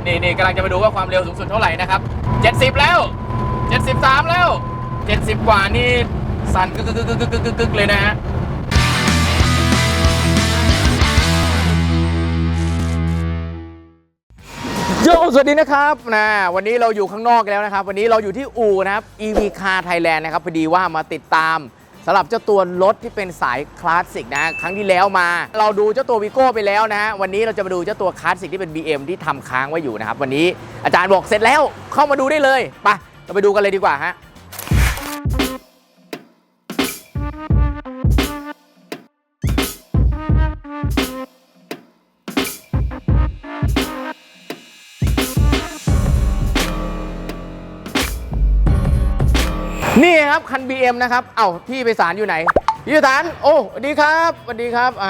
นี่กำลังจะมาดูว่าความเร็วสูงสุดเท่าไหร่นะครับ70แล้ว73แล้ว70กว่านี่สั่นกึกเลยนะฮะโยสวัสดีนะครับวันนี้เราอยู่ข้างนอกแล้วนะครับวันนี้เราอยู่ที่อู่นะครับ EV Car Thailand นะครับพอดีว่ามาติดตามสำหรับเจ้าตัวรถที่เป็นสายคลาสสิกนะครั้งที่แล้วมาเราดูเจ้าตัววีโก้ไปแล้วนะฮะวันนี้เราจะมาดูเจ้าตัวคลาสสิกที่เป็น BM ที่ทำค้างไว้อยู่นะครับวันนี้อาจารย์บอกเสร็จแล้วเข้ามาดูได้เลยไปเราไปดูกันเลยดีกว่าฮะนี่ครับคัน BM นะครับเอ้าพี่ไปศาลอยู่ไหนพี่ไปศาลโอ้สวัสดีครับสวัสดีครับอ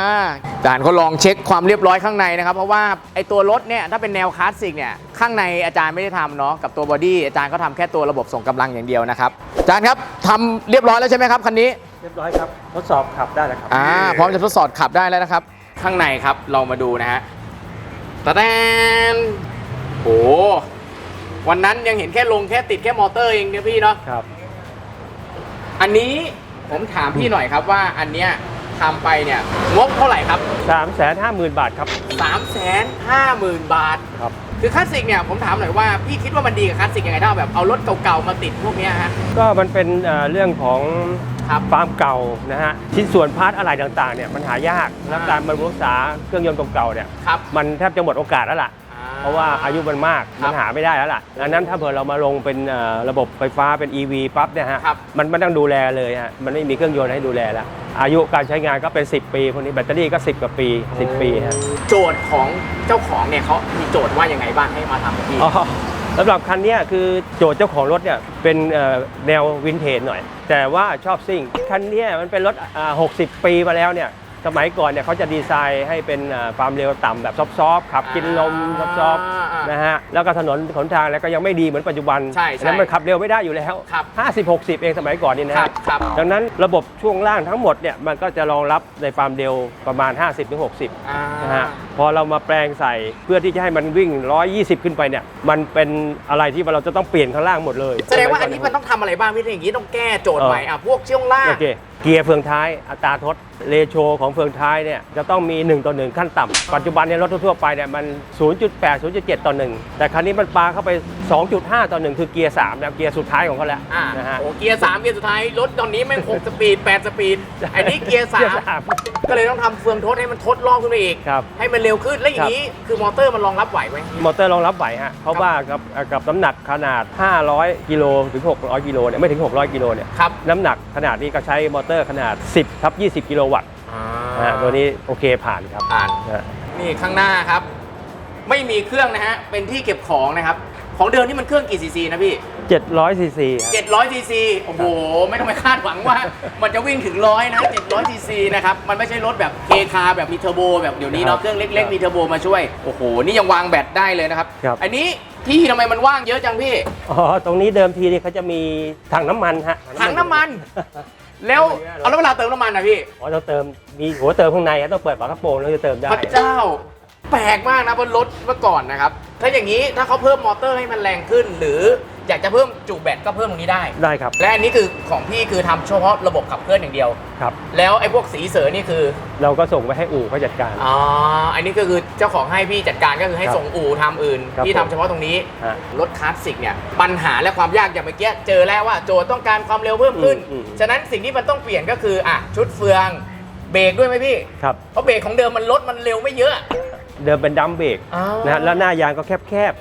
าจารย์เขาลองเช็คความเรียบร้อยข้างในนะครับเพราะว่าไอตัวรถเนี่ยถ้าเป็นแนวคลาสสิกเนี่ยข้างในอาจารย์ไม่ได้ทำเนาะกับตัวบอดี้อาจารย์ก็ทำแค่ตัวระบบส่งกำลังอย่างเดียวนะครับอาจารย์ครับทำเรียบร้อยแล้วใช่ไหมครับคันนี้เรียบร้อยครับทดสอบขับได้แล้วครับพร้อมจะทดสอบขับได้แล้วนะครับข้างในครับเรามาดูนะฮะตะแดนโอ้วันนั้นยังเห็นแค่ลงแค่ติดแค่มอเตอร์เองเนี่ยพี่เนาะครับอันนี้ผมถามพี่หน่อยครับว่าอันเนี้ยทำไปเนี่ยงบเท่าไหร่ครับ 350,000 บาทครับ 350,000 บาทครับคือคลาสสิกเนี่ยผมถามหน่อยว่าพี่คิดว่ามันดีกับคลาสสิกยังไงถ้าแบบเอารถเก่าๆมาติดพวกนี้ฮะก็มันเป็นเรื่องของฟาร์มเก่านะฮะชิ้นส่วนพาร์ทอะไรต่างๆเนี่ยมันหายากและการบำรุงรักษาเครื่องยนต์เก่าๆเนี่ยมันแทบจะหมดโอกาสแล้วล่ะเพราะว่าอายุมันมากมันหาไม่ได้แล้วล่ะดังนั้นถ้าเผื่อเรามาลงเป็นระบบไฟฟ้าเป็น EV ปั๊บเนี่ยฮะมันไม่ต้องดูแลเลยฮะมันไม่มีเครื่องยนต์ให้ดูแลแล้วอายุการใช้งานก็เป็น10 ปีพวกนี้แบตเตอรี่ก็10 กว่าปี10 ปีฮะโจทย์ของเจ้าของเนี่ยเขามีโจทย์ว่ายังไงบ้างให้มาทำที่สำหรับคันนี้คือโจทย์เจ้าของรถเนี่ยเป็นแนววินเทจหน่อยแต่ว่าชอบซิ่งคันนี้มันเป็นรถ60 ปีมาแล้วเนี่ยสมัยก่อนเนี่ยเขาจะดีไซน์ให้เป็นความเร็วต่ำแบบซอฟๆขับกินลมซอฟๆนะฮะแล้วก็ถนนหนทางแล้วก็ยังไม่ดีเหมือนปัจจุบันแล้วมันขับเร็วไม่ได้อยู่แล้ว50-60เองสมัยก่อนนี่นะดังนั้นระบบช่วงล่างทั้งหมดเนี่ยมันก็จะรองรับในความเร็วประมาณ50-60นะฮะพอเรามาแปลงใส่เพื่อที่จะให้มันวิ่ง120ขึ้นไปเนี่ยมันเป็นอะไรที่เราจะต้องเปลี่ยนข้างล่างหมดเลยแสดงว่าอันนี้มันต้องทำอะไรบ้างพี่อย่างนี้ต้องแก้โจทย์ใหม่พวกช่วงล่างเกียร์เฟืองท้ายอัตราทดเรโชของเฟืองท้ายเนี่ยจะต้องมี1:1ขั้นต่ำปัจจุบันในรถทั่วไปเนี่ยมัน 0.8 0.7 ต่อ 1แต่ครั้นี้มันปาเข้าไป 2.5 ต่อ 1คือเกียร์3นะเกียร์สุดท้ายของเขาแล้วนะฮะโอ้เกียร์3เกียร์สุดท้ายรถตอนนี้แม่ง6สปีด8สปีดอันนี้เกียร์3ก็เลยต้องทำเฟืองทดให้มันทดรอบขึ้นไปอีกให้มันเร็วขึ้นแล้วอย่างนี้คือมอเตอร์มันรองรับไหวไหมมอเตอร์รองรับไหวฮะเพราะว่ากับน้ำหนักขนาด500 กิโลถึง600 กิโลเนี่ยไม่ถึง600 กิโลเนี่ยน้ำหนักขนาดนี้ก็ใช้มอเตอร์ขนาด10/20 กิโลวัตต์ตัวนี้โอเคผ่านครับผ่านนี่ข้างหน้าครับไม่มีเครื่องนะฮะเป็นที่เก็บของนะครับของเดิมนี่มันเครื่องกี่ซีซีนะพี่700 ซีซี700 ซีซีโอ้โหไม่ต้องไปคาดหวังว่ามันจะวิ่งถึง100นะ700 ซีซีนะครับมันไม่ใช่รถแบบเคคาแบบมีเทอร์โบแบบเดี๋ยวนี้เนาะเครื่องเล็กๆมีเทอร์โบมาช่วยโอ้โหนี่ยังวางแบตได้เลยนะครับอันนี้ที่ทำไมมันว่างเยอะจังพี่ตรงนี้เดิมทีนี่เขาจะมีถังน้ำมันฮะถังน้ำมันแล้วเอาแล้วเวลาเติมน้ำมันนะพี่ต้องเติมมีหัวเติมข้างในต้องเปิดฝากระโปรงแล้วจะเติมได้พระเจ้าแปลกมากนะบนรถเมื่อก่อนนะครับถ้าอย่างนี้ถ้าเขาเพิ่มมอเตอร์ให้มันแรงขึ้นหรืออยากจะเพิ่มจุแบตก็เพิ่มตรงนี้ได้ครับและอันนี้คือของพี่คือทำเฉพาะระบบขับเคลื่อนอย่างเดียวครับแล้วไอ้พวกสีเสรินี่คือเราก็ส่งไปให้อู่เขาจัดการอันนี้ก็คือเจ้าของให้พี่จัดการก็คือให้ส่งอู่ทำอื่นพี่ทำเฉพาะตรงนี้รถคลาสสิกเนี่ยปัญหาและความยากอย่างเมื่อกี้เจอแล้วว่าโจทย์ต้องการความเร็วเพิ่มขึ้นฉะนั้นสิ่งที่มันต้องเปลี่ยนก็คือชุดเฟืองเบรกด้วยไหมพี่ครับเพราะเบรกของเดิมมันรถมันเร็วไม่เยอะเดิมเป็นดัมเบรกนะแล้วหน้ายางก็แคบ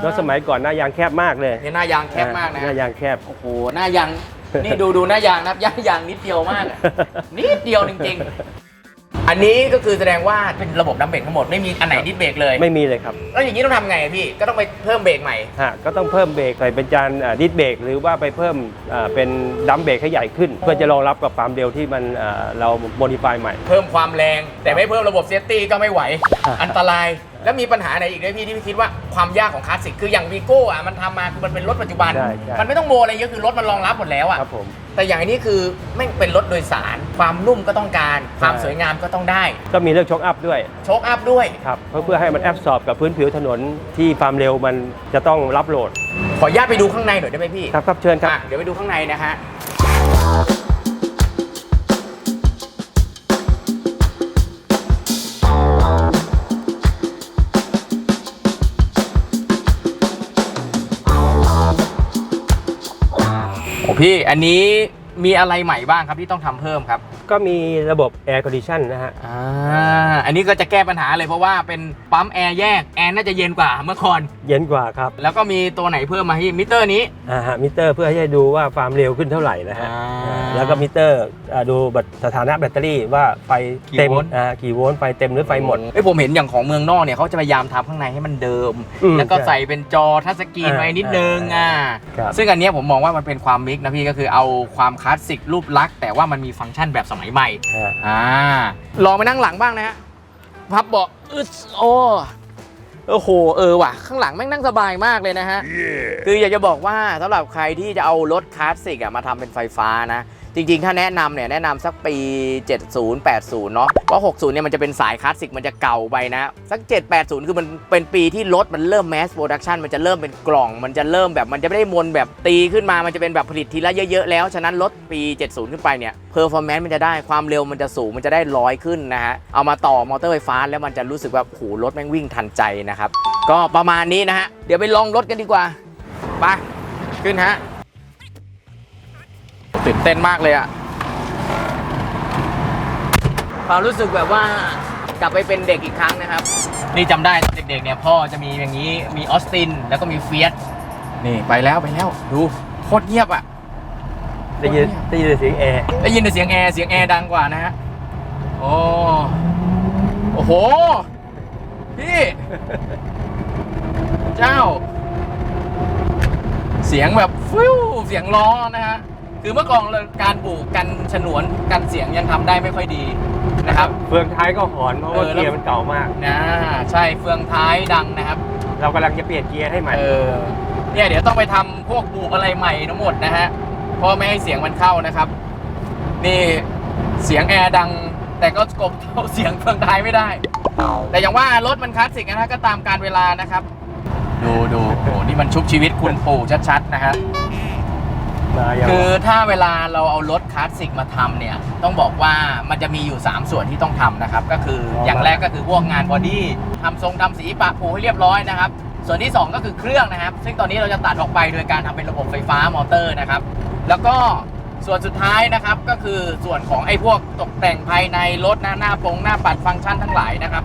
แล้วสมัยก่อนหน้ายางแคบมากเลยเนี่ยหน้ายางแคบมากนะหน้ายางแคบโอ้โหหน้ายางนี่ดูหน้ายางนะยางนิดเดียวมากนิดเดียวจริงๆอันนี้ก็คือแสดงว่าเป็นระบบดัมเบรกทั้งหมดไม่มีอันไหนดิสเบรกเลยไม่มีเลยครับแล้วอย่างนี้ต้องทำไงพี่ก็ต้องไปเพิ่มเบรกใหม่ก็ต้องเพิ่มเบรกใส่เป็นจานดิสเบรกหรือว่าไปเพิ่มเป็นดัมเบรกให้ใหญ่ขึ้นเพื่อจะรองรับกับความเร็วที่มันเราโมดิฟายใหม่เพิ่มความแรงแต่ไม่เพิ่มระบบเซฟตี้ก็ไม่ไหวอันตราย แล้วมีปัญหาไหนอีกไหมพี่ที่พี่คิดว่าความยากของคลาสสิกคืออย่างวีโก้อะมันทำมาคือมันเป็นรถปัจจุบัน ใช่ มันไม่ต้องโมอะไรเยอะคือรถมันรองรับหมดแล้วอะ ครับผม แต่อย่างอันนี้คือไม่งเป็นรถโดยสารความนุ่มก็ต้องการความสวยงามก็ต้องได้ ก็มีเรื่องช็อคอัพด้วย โชคอัพด้วย ครับเพื่อให้มันแอบสอบกับพื้นผิวถนนที่ความเร็วมันจะต้องรับโหลด ขออนุญาตไปดูข้างในหน่อยได้ไหมพี่ ครับเชิญครับ เดี๋ยวไปดูข้างในนะฮะโอ้พี่อันนี้มีอะไรใหม่บ้างครับที่ต้องทำเพิ่มครับ ก็มีระบบ Air Condition นะฮะ อันนี้ก็จะแก้ปัญหาเลยเพราะว่าเป็นปั๊มแอร์แยกแอร์น่าจะเย็นกว่าเมื่อก่อน เย็นกว่าครับ แล้วก็มีตัวไหนเพิ่มมาให้มิเตอร์นี้ มิเตอร์เพื่อให้ดูว่าความเร็วขึ้นเท่าไหร่นะฮะ แล้วก็มิเตอร์ดูสถานะแบตเตอรี่ว่าไฟเต็มกี่โวลต์ไฟเต็มหรือไฟหมด ผมเห็นอย่างของเมืองนอกเนี่ยเขาจะพยายามทำข้างในให้มันเดิม แล้วก็ใส่เป็นจอทัชสกรีนไว้นิดนึงครับ ซึ่งอันเนี้ยผมมองว่ามันเป็นความมิกซ์นะพี่ก็คือเอาความคลาสสิกรูปลักษณ์แต่ว่ามันมีฟังก์ชันแบบสมัยใหม่ลองไปนั่งหลังบ้างนะฮะพับเบาะโอ้โหว่ะข้างหลังแม่งนั่งสบายมากเลยนะฮะ คืออยากจะบอกว่าสำหรับใครที่จะเอารถคลาสสิกมาทำเป็นไฟฟ้านะจริงๆถ้าแนะนำเนี่ยแนะนำสักปี 70 80 เนาะเพราะ 60 เนี่ยมันจะเป็นสายคลาสสิกมันจะเก่าไปนะสัก 7 80 คือมันเป็นปีที่รถมันเริ่มแมสโปรดักชันมันจะเริ่มเป็นกล่องมันจะเริ่มแบบมันจะไม่ได้มนแบบตีขึ้นมามันจะเป็นแบบผลิตทีละเยอะๆแล้วฉะนั้นรถปี 70 ขึ้นไปเนี่ยเพอร์ฟอร์แมนซ์มันจะได้ความเร็วมันจะสูงมันจะได้100ขึ้นนะฮะเอามาต่อมอเตอร์ไฟฟ้าแล้วมันจะรู้สึกว่าโอ้โหรถแม่งวิ่งทันใจนะครับก็ประมาณนี้นะฮะเดี๋ยวไปลองรถกันดีกว่าไปขึ้นฮะตื่นเต้นมากเลยอะความรู้สึกแบบว่ากลับไปเป็นเด็กอีกครั้งนะครับนี่จำได้ตอนเด็กๆเนี่ยพ่อจะมีอย่างนี้มีออสตินแล้วก็มีเฟียสนี่ไปแล้วดูโคตรเงียบอ่ะ ได้ยินเสียงแอร์ ได้ยินแต่เสียงแอร์ดังกว่านะฮะโอ้โหพี่เจ้าเสียงแบบฟิวเสียงล้อนะฮะคือเมื่อก่อนการปลูกกันฉนวนกันเสียงยังทำได้ไม่ค่อยดีนะครับเฟืองท้ายก็หอนเพราะว่าเกียร์มันเก่ามากใช่เฟืองท้ายดังนะครับเรากำลังจะเปลี่ยนเกียร์ให้ใหม่เนี่ยเดี๋ยวต้องไปทำพวกปลูกอะไรใหม่ทั้งหมดนะฮะเพราะไม่ให้เสียงมันเข้านะครับนี่เสียงแอร์ดังแต่ก็กลบเท่าเสียงเฟืองท้ายไม่ได้แต่อย่างว่ารถมันคลาสสิกนะฮะก็ตามกาลเวลานะครับดูโอ้นี่มันชุบชีวิตคุณปู่ชัดๆนะฮะคือถ้าเวลาเราเอารถคลาสสิกมาทำเนี่ยต้องบอกว่ามันจะมีอยู่3ส่วนที่ต้องทำนะครับก็คืออย่างแรกก็คือพวกงานบอดี้ทำทรงทำสีปะผูให้เรียบร้อยนะครับส่วนที่2ก็คือเครื่องนะครับซึ่งตอนนี้เราจะตัดออกไปโดยการทำเป็นระบบไฟฟ้ามอเตอร์นะครับแล้วก็ส่วนสุดท้ายนะครับก็คือส่วนของไอ้พวกตกแต่งภายในรถหน้าปัดฟังก์ชันทั้งหลายนะครับ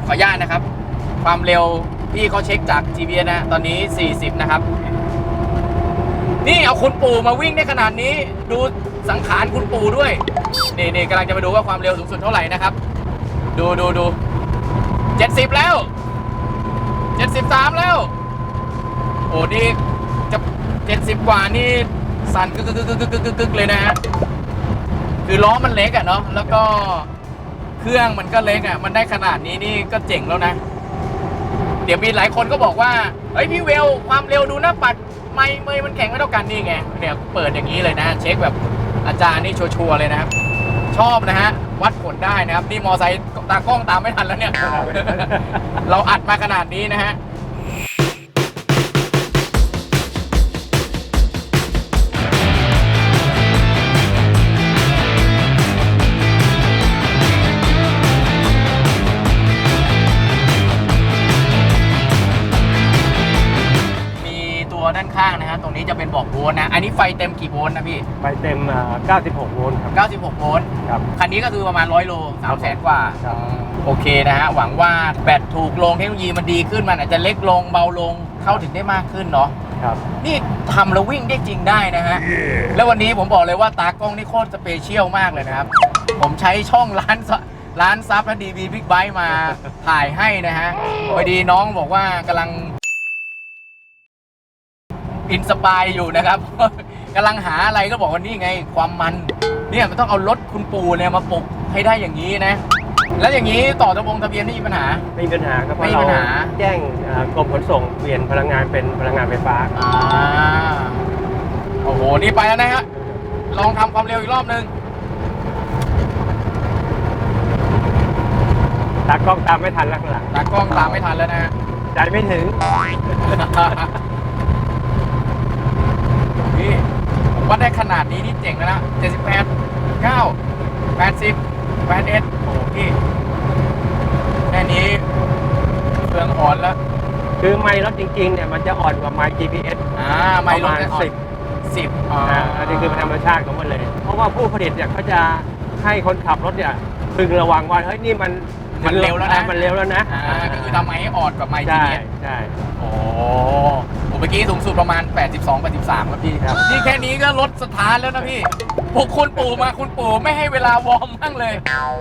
ขออนุญาตนะครับความเร็วพี่เขาเช็คจาก GPS นะตอนนี้40นะครับนี่เอาคุณปู่มาวิ่งได้ขนาดนี้ดูสังขารคุณปู่ด้วยนี่กำลังจะมาดูว่าความเร็วสูงสุดเท่าไหร่นะครับดู70แล้ว73แล้วโอ้นี่จะ70กว่านี่สั่นกึกเลยนะฮะคือล้อมันเล็กอ่ะเนาะแล้วก็เครื่องมันก็เล็กอ่ะมันได้ขนาดนี้นี่ก็เจ๋งแล้วนะเดี๋ยวมีหลายคนก็บอกว่าเฮ้ยพี่เวลความเร็วดูหน้าปัดไม่มันแข็งไม่เท่ากันนี่ไงเนี่ยเปิดอย่างนี้เลยนะเช็คแบบอาจารย์นี่ชัวร์เลยนะครับชอบนะฮะวัดผลได้นะครับนี่มอไซค์ตากล้องตามไม่ทันแล้วเนี่ย เราอัดมาขนาดนี้นะฮะด้านข้างนะฮะตรงนี้จะเป็นบอกโวลต์นะอันนี้ไฟเต็มกี่โวลต์นะพี่ไฟเต็ม96โวลต์ครับ96โวลต์ครับคันนี้ก็คือประมาณ100โล300,000 กว่าโอเคนะฮะหวังว่าแบตถูกลงเทคโนโลยีมันดีขึ้นมันอาจจะเล็กลงเบาลงเข้าถึงได้มากขึ้นเนาะครับนี่ทำแล้ววิ่งได้จริงได้นะฮะแล้ววันนี้ผมบอกเลยว่าตากล้องนี่โคตรสเปเชียลมากเลยนะครับผมใช้ช่องร้านซับและดีวีบิ๊กไบค์มาถ่ายให้นะฮะพอดีน้องบอกว่ากำลังอินสปายอยู่นะครับ กำลังหาอะไรก็บอกว่านี่ไงความมันเนี่ยมันต้องเอารถคุณปู่เนี่ยมาปลุกให้ได้อย่างนี้นะ แล้วอย่างนี้ต่อทะเบียนไม่มีปัญหา ไม่มีปัญหาครับเพ ไม่ ราะ มี เรา ปัญหา แจ้งกรมขนส่งเปลี่ยนพลังงานเป็นพลังงานไฟฟ้า โอ้โห นี่ไปแล้วนะฮะ ลองทำความเร็วอีกรอบนึง ตากล้องตามไม่ทันแล้วข้างหลัง ตากล้องตามไม่ทันแล้วนะฮะ ใจไม่ถึง พี่ผมว่าได้ขนาดนี้นี่เจ๋งแล้วนะ78 9 80 81โอ้โหพี่แค่นี้เครื่องอ่อนแล้ว คือไมล์รถจริงๆเนี่ยมันจะอ่อนกว่าไมล์ GPS ไม่ ประ ล มา ด ณ ได้อ่อน 10 อันนี้คือธรรมชาติของมันเลย เพราะว่าผู้ผลิตเนี่ยเขาจะให้คนขับรถเนี่ยพึงระวังว่าเฮ้ยนี่มัน เร็วแล้วนะ มันเร็วแล้วนะ ก็คือทำไมให้อ่อนกว่าไมค์ ใช่ GPS ใช่ โอ้โหเมื่อกี้สูงสุดประมาณ 82 83ครับพี่ครับนี่แค่นี้ก็ลดสถานแล้วนะพี่พวกคุณปู่มาคุณปู่ไม่ให้เวลาวอร์มบ้างเลย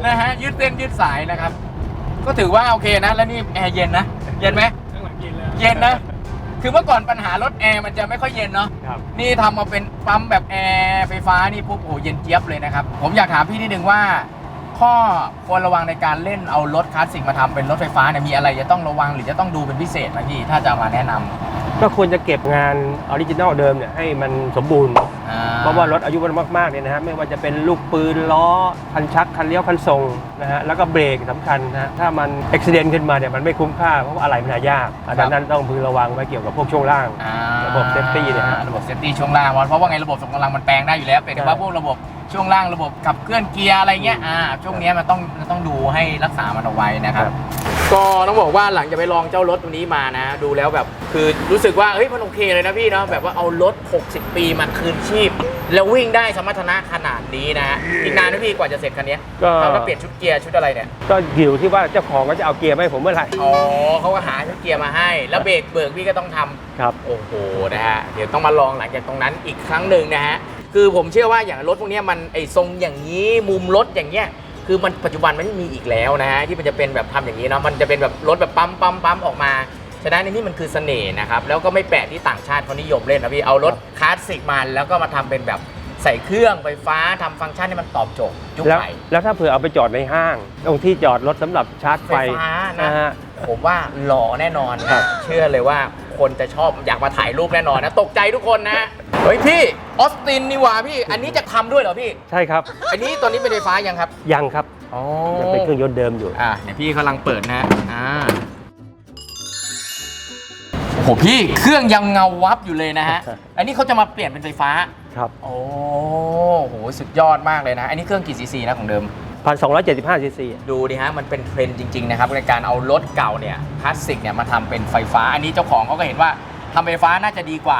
นะฮะยืดเส้นยืดสายนะครับ ก็ถือว่าโอเคนะ แล้วนี่แอร์เย็นนะ เย็นไหมเย็นนะ คือเมื่อก่อนปัญหารถแอร์มันจะไม่ค่อยเย็นเนาะ ครับ นี่ทำมาเป็นปั๊มแบบแอร์ไฟฟ้านี่ปุ๊บโอ้เย็นเจี๊ยบเลยนะครับ ผมอยากถามพี่นิดนึงว่า ข้อควรระวังในการเล่นเอารถคลาสสิกมาทำเป็นรถไฟฟ้าเนี่ยมีอะไรจะต้องระวังหรือจะต้องดูเป็นพิเศษไหมพี่ถ้าจะมาแนะนำ ก็ควรจะเก็บงานออริจินอลเดิมเนี่ยให้มันสมบูรณ์ เพราะว่ารถอายุมันมากๆเนี่ยนะฮะไม่ว่าจะเป็นลูกปืนล้อคันชักคันเลี้ยวคันทรงนะฮะแล้วก็เบรกสำคัญนะฮะถ้ามันอุบิเหตุขึ้นมาเนี่ยมันไม่คุ้มค่าเพราะว่าอะไรมันหายากดังนั้นต้องพึงระวังไว้เกี่ยวกับพวกช่วงล่าง ระบบเซฟตี้เนี่ยฮะ ระบบเซฟตี้ช่วงล่างเพราะว่าไงระบบส่งกำลังมันแปลงได้อยู่แล้วเป็นแต่ว่าพวกระบบช่วงล่างระบบขับเคลื่อนเกียร์อะไรเงี้ยช่วงนี้มันต้องดูให้รักษามันเอาไว้นะครับก็ต้องบอกว่าหลังจากไปลองเจ้ารถตัวนี้มานะดูแล้วแบบคือรู้สึกว่าเฮ้ยมันโอเคเลยนะพี่เนาะแบบว่าเอารถ60 ปีมาคืนชีพ แล้ววิ่งได้สมรรถนะขนาดนี้นะฮะอีกนานนะพี่กว่าจะเสร็จคันนี้ ก็ เขาจะเปลี่ยนชุดเกียร์ชุดอะไรเนี่ย ก็อยู่ที่ว่าเจ้าของก็จะเอาเกียร์มาให้ผมเมื่อไหร่ อ๋อเขาก็หาชุดเกียร์มาให้ แล้วเบรกเบิกพี่ก็ต้องทำ ครับ โอ้โหนะฮะเดี๋ยวต้องมาลองหลังจากตรงนั้นอีกครั้งหนึ่งนะฮะคือผมเชื่อว่าอย่างรถพวกนี้มันไอ้ทรงอย่างนี้มุมรถอย่างเงี้ยคือมันปัจจุบันมันไม่มีอีกแล้วนะฮะที่มันจะเป็นแบบทำอย่างนี้เนาะมันจะเป็นแบบรถแบบปั๊มออกมาฉะนั้นนี่มันคือเสน่ห์นะครับแล้วก็ไม่แปลกที่ต่างชาติเขานิยมเล่นนะพี่เอารถคลาสสิกมาแล้วก็มาทำเป็นแบบใส่เครื่องไฟฟ้าทำฟังก์ชันให้มันตอบโจทย์ยุค แล้ว ใหม่ แล้วถ้าเผื่อเอาไปจอดในห้างตรงที่จอดรถสำหรับชาร์จไฟ ไฟฟ้านะ ฮะ ผมว่าหล่อแน่นอน ครับ เชื่อเลยว่าคนจะชอบอยากมาถ่ายรูปแน่นอนนะตกใจทุกคนนะเฮ้ยพี่ออสตินนี่หว่าพี่อันนี้จะทำด้วยเหรอพี่ ใช่ครับ อันนี้ตอนนี้เป็นไฟฟ้ายังครับ ยังครับ อ๋อ ยังเป็นเครื่องยนต์เดิมอยู่ เดี๋ยวพี่กำลังเปิดนะโอ้โหพี่เครื่องยังเงาวับอยู่เลยนะฮะ อันนี้เขาจะมาเปลี่ยนเป็นไฟฟ้า ครับ โอ้โหสุดยอดมากเลยนะ อันนี้เครื่องกี่ซีซีนะของเดิม 1,275 ซีซี ดูดิฮะมันเป็นเทรนด์จริงๆนะครับในการเอารถเก่าเนี่ยคลาสสิกเนี่ยมาทำเป็นไฟฟ้า อันนี้เจ้าของเขาก็เห็นว่าทำไฟฟ้าน่าจะดีกว่า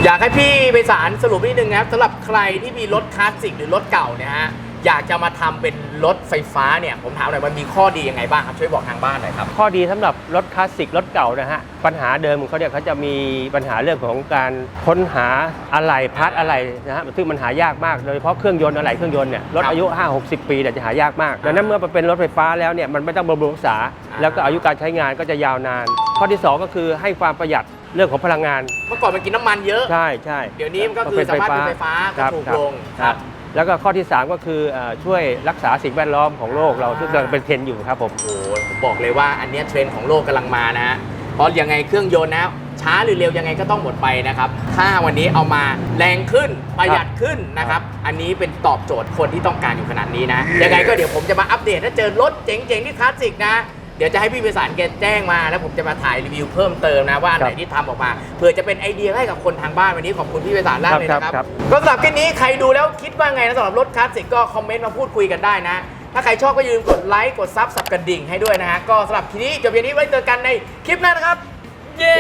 อยากให้พี่ไปสารสรุปนิดนึงนะครับสำหรับใครที่มีรถคลาสสิกหรือรถเก่าเนี่ยฮะอยากจะมาทำเป็นรถไฟฟ้าเนี่ยผมถามหน่อยมันมีข้อดียังไงบ้างครับช่วยบอกทางบ้านหน่อยครับ ข้อดีสำหรับรถคลาสสิกรถเก่านะฮะปัญหาเดิมของเขาเนี่ยเขาจะมีปัญหาเรื่องของการค้นหาอะไหล่พาร์ทอะไหล่นะฮะซึ่งมันหายากมากโดยเฉพาะเครื่องยนต์อะไหล่เครื่องยนต์เนี่ยรถอายุ 5-60 ปีเนี่ยจะหายากมากดังนั้นเมื่อมันเป็นรถไฟฟ้าแล้วเนี่ยมันไม่ต้องบำรุงรักษาแล้วก็อายุการใช้งานก็จะยาวนาน ข้อที่สองก็คือให้ความประหยัดเรื่องของพลังงาน เมื่อก่อนมันกินน้ำมันเยอะ ใช่ใช่ เดี๋ยวนี้มันก็คือสามารถเป็นไฟฟ้าก็ถูกลง ครับแล้วก็ข้อที่ 3 ก็คือช่วยรักษาสิ่งแวดล้อมของโลกเราซึ่งกำลังเป็นเทรนด์อยู่ครับผม โอ้โหผมบอกเลยว่าอันเนี้ยเทรนด์ของโลกกำลังมานะฮะเพราะยังไงเครื่องยนต์นะช้าหรือเร็วยังไงก็ต้องหมดไปนะครับถ้าวันนี้เอามาแรงขึ้นประหยัดขึ้นนะครับอันนี้เป็นตอบโจทย์คนที่ต้องการอยู่ขนาดนี้นะยังไงก็เดี๋ยวผมจะมาอัปเดตถ้าเจอรถเจ๋งๆที่คลาสสิกนะเดี๋ยวจะให้พี่ไพศาลแกแจ้งมาแล้วผมจะมาถ่ายรีวิวเพิ่มเติมนะว่าอันไหนที่ทำออกมาเพื่อจะเป็นไอเดียให้กับคนทางบ้านวันนี้ขอบคุณพี่ไพศาลมากเลยนะครับก็สำหรับคลิปนี้ใครดูแล้วคิดว่าไงนะสำหรับรถคลาสสิกก็คอมเมนต์มาพูดคุยกันได้นะถ้าใครชอบก็อย่าลืมกดไลค์กดซับกระดิ่งให้ด้วยนะฮะก็สำหรับคลิปนี้จบอย่างนี้ไว้เจอกันในคลิปหน้านะครับเย้